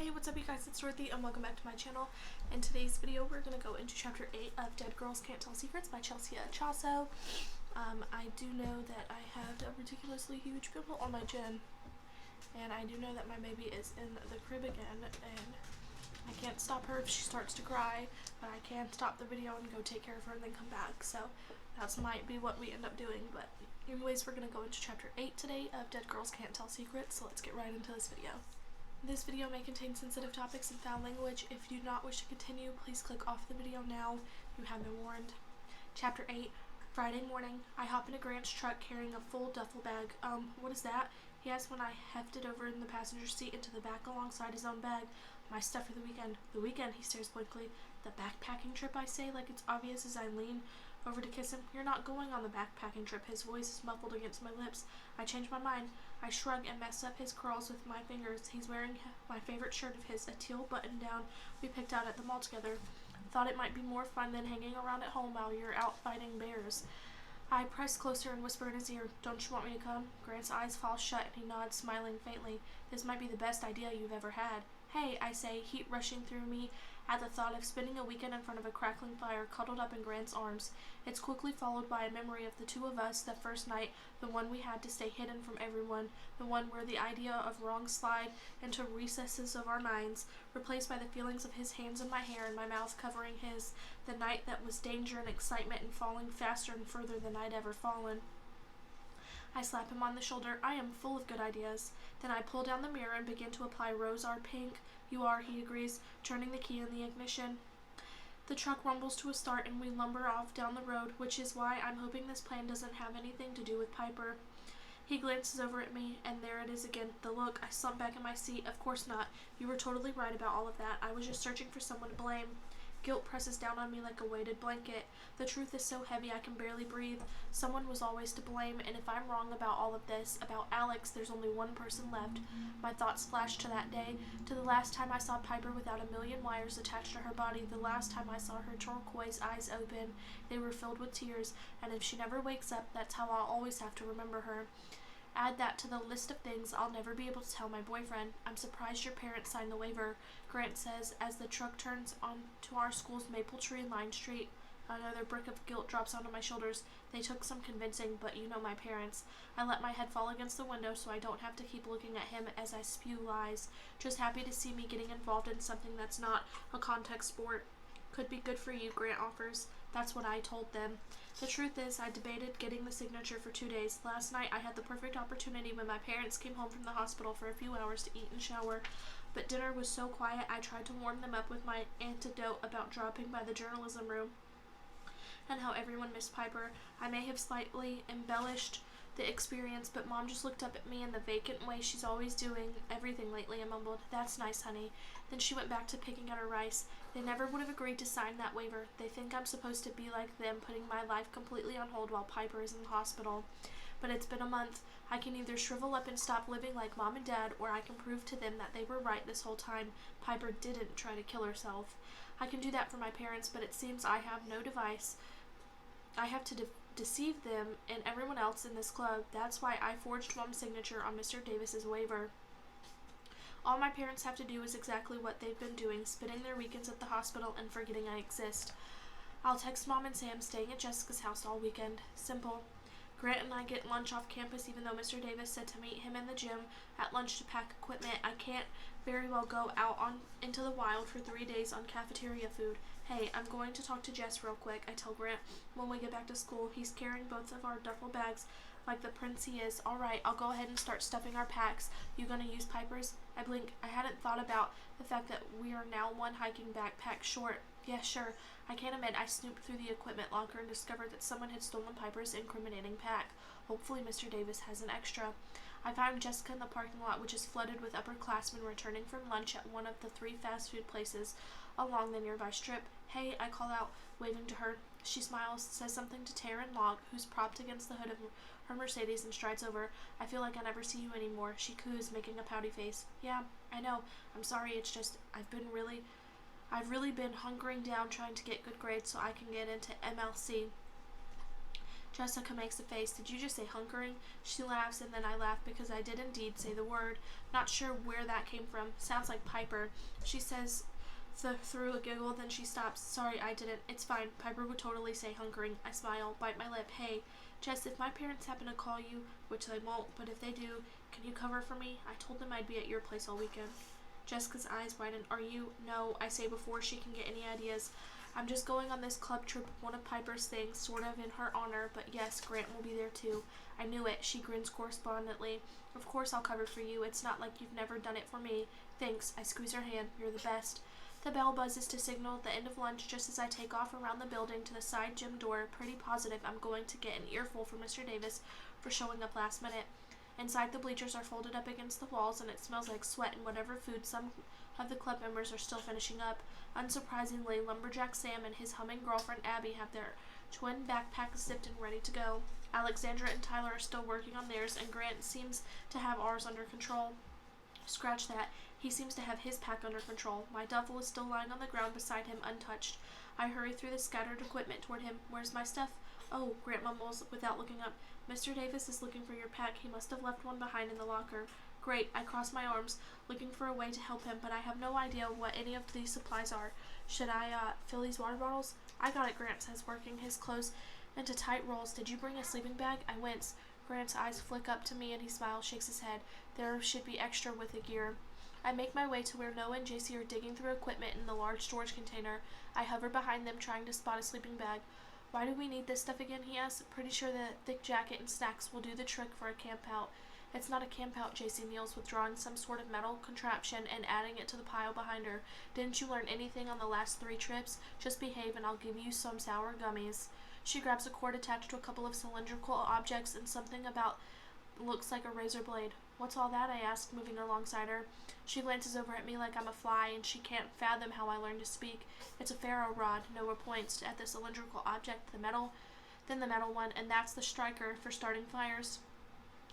Hey, what's up you guys, it's Dorothy and welcome back to my channel. In today's video we're going to go into chapter 8 of Dead Girls Can't Tell Secrets by Ch8. I do know that I have a ridiculously huge pimple on my chin, and I do know that my baby is in the crib again, and I can't stop her if she starts to cry, but I can stop the video and go take care of her and then come back, so that might be what we end up doing. But anyways, we're going to go into chapter 8 today of Dead Girls Can't Tell Secrets, so let's get right into this video. This video may contain sensitive topics and foul language. If you do not wish to continue, please click off the video now. You have been warned. Chapter 8, Friday morning. I hop into Grant's truck carrying a full duffel bag. What is that? He asked when I hefted over in the passenger seat into the back alongside his own bag. My stuff for the weekend. The weekend, he stares blankly. The backpacking trip, I say, like it's obvious as I lean over to kiss him. You're not going on the backpacking trip. His voice is muffled against my lips. I change my mind. I shrug and mess up his curls with my fingers. He's wearing my favorite shirt of his, a teal button-down we picked out at the mall together. Thought it might be more fun than hanging around at home while you're out fighting bears. I press closer and whisper in his ear, "Don't you want me to come?" Grant's eyes fall shut and he nods, smiling faintly. This might be the best idea you've ever had. Hey, I say, heat rushing through me at the thought of spending a weekend in front of a crackling fire, cuddled up in Grant's arms. It's quickly followed by a memory of the two of us, the first night, the one we had to stay hidden from everyone, the one where the idea of wrong slide into recesses of our minds, replaced by the feelings of his hands in my hair and my mouth covering his, the night that was danger and excitement and falling faster and further than I'd ever fallen. I slap him on the shoulder. I am full of good ideas. Then I pull down the mirror and begin to apply Rose Are Pink. You are, he agrees, turning the key in the ignition. The truck rumbles to a start and we lumber off down the road, which is why I'm hoping this plan doesn't have anything to do with Piper. He glances over at me, and there it is again, the look. I slump back in my seat. Of course not. You were totally right about all of that. I was just searching for someone to blame. Guilt presses down on me like a weighted blanket. The truth is so heavy I can barely breathe. Someone was always to blame, and if I'm wrong about all of this, about Alex, there's only one person left. My thoughts flash to that day, to the last time I saw Piper without a million wires attached to her body, the last time I saw her turquoise eyes open. They were filled with tears, and if she never wakes up, that's how I'll always have to remember her. Add that to the list of things I'll never be able to tell my boyfriend. I'm surprised your parents signed the waiver, Grant says as the truck turns onto our school's maple tree in Line Street. Another brick of guilt drops onto my shoulders. They took some convincing, but you know my parents. I let my head fall against the window so I don't have to keep looking at him as I spew lies. Just happy to see me getting involved in something that's not a contact sport. Could be good for you, Grant offers. That's what I told them. The truth is, I debated getting the signature for 2 days. Last night, I had the perfect opportunity when my parents came home from the hospital for a few hours to eat and shower. But dinner was so quiet, I tried to warm them up with my anecdote about dropping by the journalism room and how everyone missed Piper. I may have slightly embellished the experience, but Mom just looked up at me in the vacant way she's always doing everything lately and mumbled, "That's nice, honey." Then she went back to picking at her rice. They never would have agreed to sign that waiver. They think I'm supposed to be like them, putting my life completely on hold while Piper is in the hospital. But it's been a month. I can either shrivel up and stop living like Mom and Dad, or I can prove to them that they were right this whole time. Piper didn't try to kill herself. I can do that for my parents, but it seems I have no device. I have to deceive them and everyone else in this club. That's why I forged Mom's signature on Mr. Davis's waiver. All my parents have to do is exactly what they've been doing, spending their weekends at the hospital and forgetting I exist. I'll text Mom and say I'm staying at Jessica's house all weekend. Simple. Grant and I get lunch off campus even though Mr. Davis said to meet him in the gym at lunch to pack equipment. I can't very well go out into the wild for 3 days on cafeteria food. Hey, I'm going to talk to Jess real quick, I tell Grant. When we get back to school, he's carrying both of our duffel bags like the prince he is. Alright, I'll go ahead and start stuffing our packs. You gonna use Piper's? I blink. I hadn't thought about the fact that we are now one hiking backpack short. Yeah, sure. I can't admit I snooped through the equipment locker and discovered that someone had stolen Piper's incriminating pack. Hopefully Mr. Davis has an extra. I found Jessica in the parking lot, which is flooded with upperclassmen returning from lunch at one of the 3 fast food places along the nearby strip. Hey, I call out, waving to her. She smiles, says something to Taryn Locke, who's propped against the hood of her Mercedes, and strides over. I feel like I never see you anymore, she coos, making a pouty face. Yeah, I know. I'm sorry, it's just I've really been hunkering down trying to get good grades so I can get into MLC. Jessica makes a face. Did you just say hunkering? She laughs, and then I laugh because I did indeed say the word. Not sure where that came from. Sounds like Piper. She says through a giggle, then she stops. Sorry, I didn't. It's fine. Piper would totally say hunkering. I smile, bite my lip. Hey, Jess, if my parents happen to call you, which they won't, but if they do, can you cover for me? I told them I'd be at your place all weekend. Jessica's eyes widen. Are you? No, I say before she can get any ideas. I'm just going on this club trip, one of Piper's things, sort of in her honor, but yes, Grant will be there too. I knew it. She grins correspondently. Of course I'll cover for you. It's not like you've never done it for me. Thanks. I squeeze her hand. You're the best. The bell buzzes to signal the end of lunch just as I take off around the building to the side gym door, pretty positive I'm going to get an earful from Mr. Davis for showing up last minute. Inside, the bleachers are folded up against the walls, and it smells like sweat and whatever food some of the club members are still finishing up. Unsurprisingly, Lumberjack Sam and his humming girlfriend Abby have their twin backpacks zipped and ready to go. Alexandra and Tyler are still working on theirs, and Grant seems to have ours under control. Scratch that. He seems to have his pack under control. My duffel is still lying on the ground beside him, untouched. I hurry through the scattered equipment toward him. Where's my stuff? Oh, Grant mumbles without looking up. Mr. Davis is looking for your pack. He must have left one behind in the locker. Great. I cross my arms, looking for a way to help him, but I have no idea what any of these supplies are. Should I, fill these water bottles? I got it, Grant says, working his clothes into tight rolls. Did you bring a sleeping bag? I wince. Grant's eyes flick up to me and he smiles, shakes his head. There should be extra with the gear. I make my way to where Noah and JC are digging through equipment in the large storage container. I hover behind them, trying to spot a sleeping bag. Why do we need this stuff again, he asks. Pretty sure the thick jacket and snacks will do the trick for a camp out. It's not a camp out, JC kneels, withdrawing some sort of metal contraption and adding it to the pile behind her. Didn't you learn anything on the last 3 trips? Just behave and I'll give you some sour gummies. She grabs a cord attached to a couple of cylindrical objects and something about looks like a razor blade. What's all that? I ask, moving alongside her. She glances over at me like I'm a fly, and she can't fathom how I learned to speak. It's a ferro rod. Noah points at the cylindrical object, then the metal one, and that's the striker for starting fires.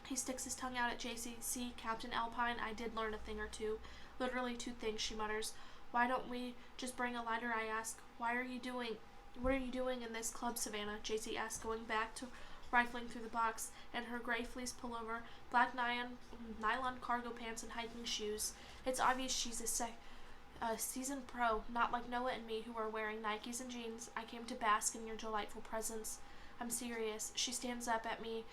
He sticks his tongue out at JC. See, Captain Alpine, I did learn a thing or two. Literally 2 things, she mutters. Why don't we just bring a lighter, I ask. What are you doing in this club, Savannah? JC asks, going back to rifling through the box, and her gray fleece pullover, black nylon cargo pants, and hiking shoes. It's obvious she's a seasoned pro, not like Noah and me who are wearing Nikes and jeans. I came to bask in your delightful presence. I'm serious. She stands up at me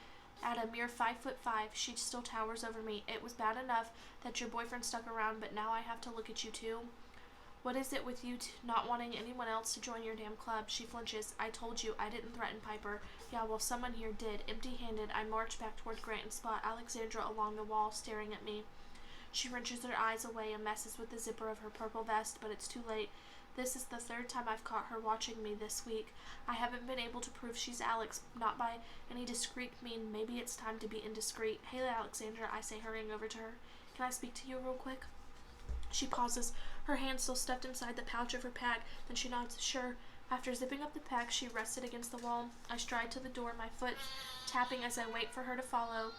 at a mere 5'5". She still towers over me. It was bad enough that your boyfriend stuck around, but now I have to look at you too. What is it with you not wanting anyone else to join your damn club? She flinches. I told you, I didn't threaten Piper. Yeah, well, someone here did. Empty-handed, I march back toward Grant and spot Alexandra along the wall, staring at me. She wrenches her eyes away and messes with the zipper of her purple vest, but it's too late. This is the 3rd time I've caught her watching me this week. I haven't been able to prove she's Alex, not by any discreet mean. Maybe it's time to be indiscreet. Hey, Alexandra, I say, hurrying over to her. Can I speak to you real quick? She pauses, her hand still stuffed inside the pouch of her pack, then she nods, sure. After zipping up the pack, she rests it against the wall. I stride to the door, my foot tapping as I wait for her to follow.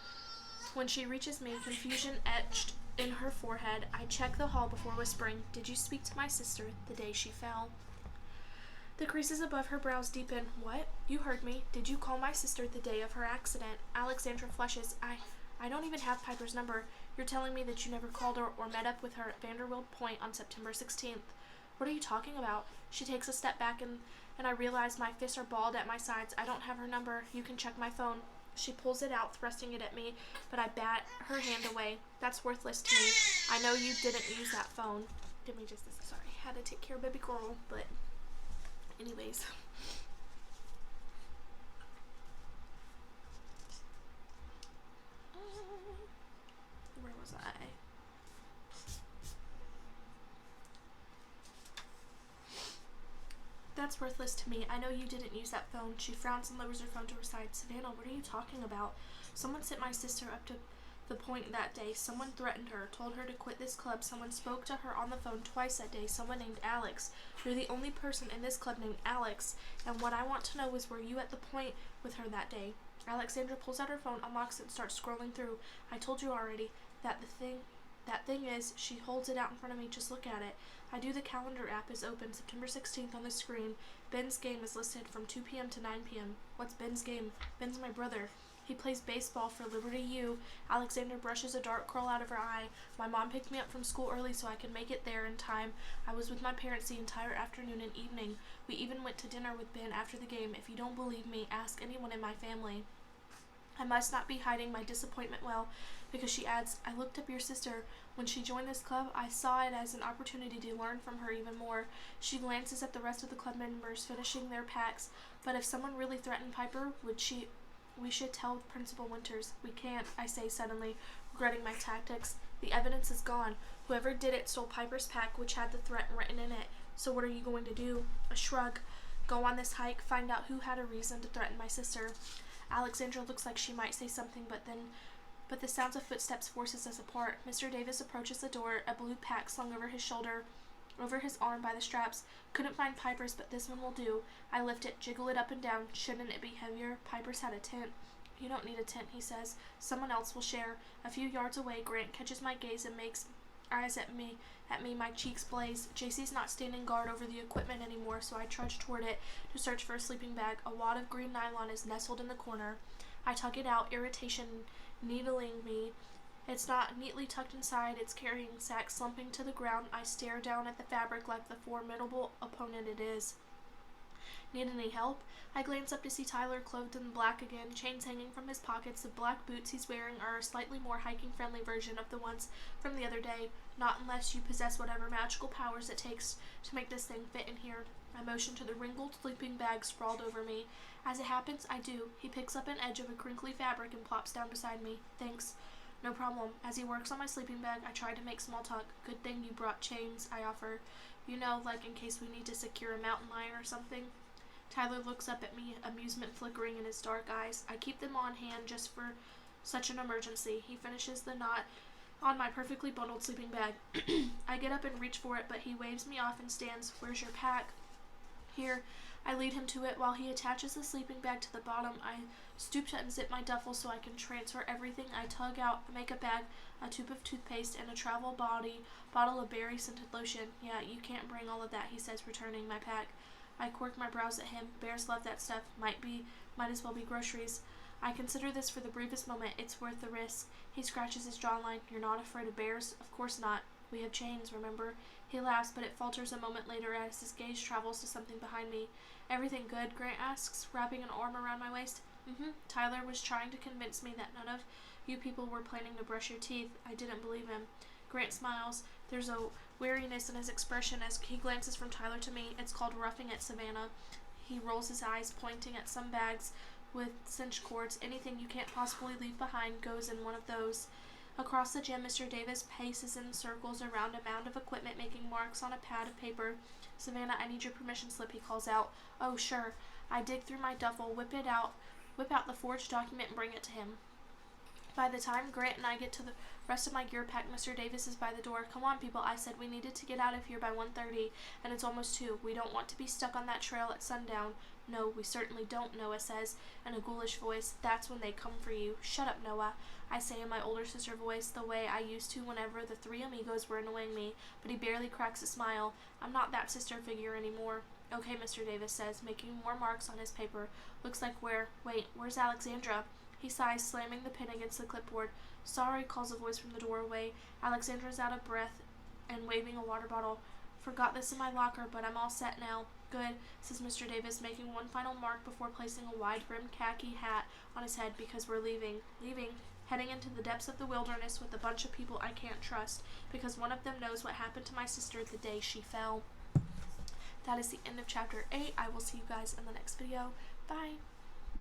When she reaches me, confusion etched in her forehead, I check the hall before whispering, Did you speak to my sister the day she fell? The creases above her brows deepen. What? You heard me. Did you call my sister the day of her accident? Alexandra flushes. I don't even have Piper's number. You're telling me that you never called her or met up with her at Vanderbilt Point on September 16th. What are you talking about? She takes a step back and I realize my fists are balled at my sides. I don't have her number. You can check my phone. She pulls it out, thrusting it at me, but I bat her hand away. That's worthless to me. I know you didn't use that phone. Give me just a second. Sorry, had to take care of baby girl, but anyways. Where was I? That's worthless to me. I know you didn't use that phone. She frowns and lowers her phone to her side. Savannah, what are you talking about? Someone sent my sister up to the point that day. Someone threatened her, told her to quit this club. Someone spoke to her on the phone twice that day. Someone named Alex. You're the only person in this club named Alex. And what I want to know is, were you at the point with her that day? Alexandra pulls out her phone, unlocks it, and starts scrolling through. I told you already that the thing That thing is, she holds it out in front of me. Just look at it. I do. The calendar app is open. September 16th on the screen. Ben's game is listed from 2 p.m. to 9 p.m. What's Ben's game? Ben's my brother. He plays baseball for Liberty U. Alexandra brushes a dark curl out of her eye. My mom picked me up from school early so I could make it there in time. I was with my parents the entire afternoon and evening. We even went to dinner with Ben after the game. If you don't believe me, ask anyone in my family. I must not be hiding my disappointment well, because she adds, I looked up your sister. When she joined this club, I saw it as an opportunity to learn from her even more. She glances at the rest of the club members finishing their packs. But if someone really threatened Piper, we should tell Principal Winters. We can't, I say suddenly, regretting my tactics. The evidence is gone. Whoever did it stole Piper's pack, which had the threat written in it. So what are you going to do? A shrug. Go on this hike, find out who had a reason to threaten my sister. Alexandra looks like she might say something, but the sounds of footsteps forces us apart. Mr. Davis approaches the door, a blue pack slung over his shoulder, over his arm by the straps. Couldn't find Piper's, but this one will do. I lift it, jiggle it up and down. Shouldn't it be heavier? Piper's had a tent. You don't need a tent, he says. Someone else will share. A few yards away, Grant catches my gaze and makes eyes at me, my cheeks blaze. JC's not standing guard over the equipment anymore, so I trudge toward it to search for a sleeping bag. A wad of green nylon is nestled in the corner. I tug it out, irritation needling me. It's not neatly tucked inside its carrying sack. Slumping to the ground, I stare down at the fabric like the formidable opponent it is. Need any help? I glance up to see Tyler clothed in black again, chains hanging from his pockets. The black boots he's wearing are a slightly more hiking-friendly version of the ones from the other day. Not unless you possess whatever magical powers it takes to make this thing fit in here. I motion to the wrinkled sleeping bag sprawled over me. As it happens, I do. He picks up an edge of a crinkly fabric and plops down beside me. Thanks. No problem. As he works on my sleeping bag, I try to make small talk. Good thing you brought chains, I offer. You know, like in case we need to secure a mountain lion or something. Tyler looks up at me, amusement flickering in his dark eyes. I keep them on hand just for such an emergency. He finishes the knot on my perfectly bundled sleeping bag. I get up and reach for it, but he waves me off and stands. Where's your pack? Here. I lead him to it while he attaches the sleeping bag to the bottom. I stoop to unzip my duffel so I can transfer everything. I tug out a makeup bag, a tube of toothpaste, and a travel bottle of berry-scented lotion. Yeah, you can't bring all of that, he says, returning my pack. I quirk my brows at him. Bears love that stuff. Might as well be groceries. I consider this for the briefest moment. It's worth the risk. He scratches his jawline. You're not afraid of bears? Of course not. We have chains, remember? He laughs, but it falters a moment later as his gaze travels to something behind me. Everything good? Grant asks, wrapping an arm around my waist. Tyler was trying to convince me that none of you people were planning to brush your teeth. I didn't believe him. Grant smiles. There's a weariness in his expression as he glances from Tyler to me. It's called roughing it, Savannah. He rolls his eyes, pointing at some bags with cinch cords. Anything you can't possibly leave behind goes in one of those. Across the gym, Mr. Davis paces in circles around a mound of equipment, making marks on a pad of paper. Savannah, I need your permission slip, he calls out. Oh, sure. I dig through my duffel, whip out the forged document and bring it to him. By the time Grant and I get to the rest of my gear pack, Mr. Davis is by the door. Come on, people, I said we needed to get out of here by 1:30, and it's almost 2. We don't want to be stuck on that trail at sundown. No, we certainly don't, Noah says, in a ghoulish voice. That's when they come for you. Shut up, Noah, I say in my older sister voice, the way I used to whenever the 3 amigos were annoying me, but he barely cracks a smile. I'm not that sister figure anymore. Okay, Mr. Davis says, making more marks on his paper. Looks like where's Alexandra? He sighs, slamming the pen against the clipboard. Sorry, calls a voice from the doorway. Alexandra's out of breath and waving a water bottle. Forgot this in my locker, but I'm all set now. Good, says Mr. Davis, making one final mark before placing a wide-brimmed khaki hat on his head, because we're leaving. Heading into the depths of the wilderness with a bunch of people I can't trust, because one of them knows what happened to my sister the day she fell. That is the end of chapter 8. I will see you guys in the next video. Bye.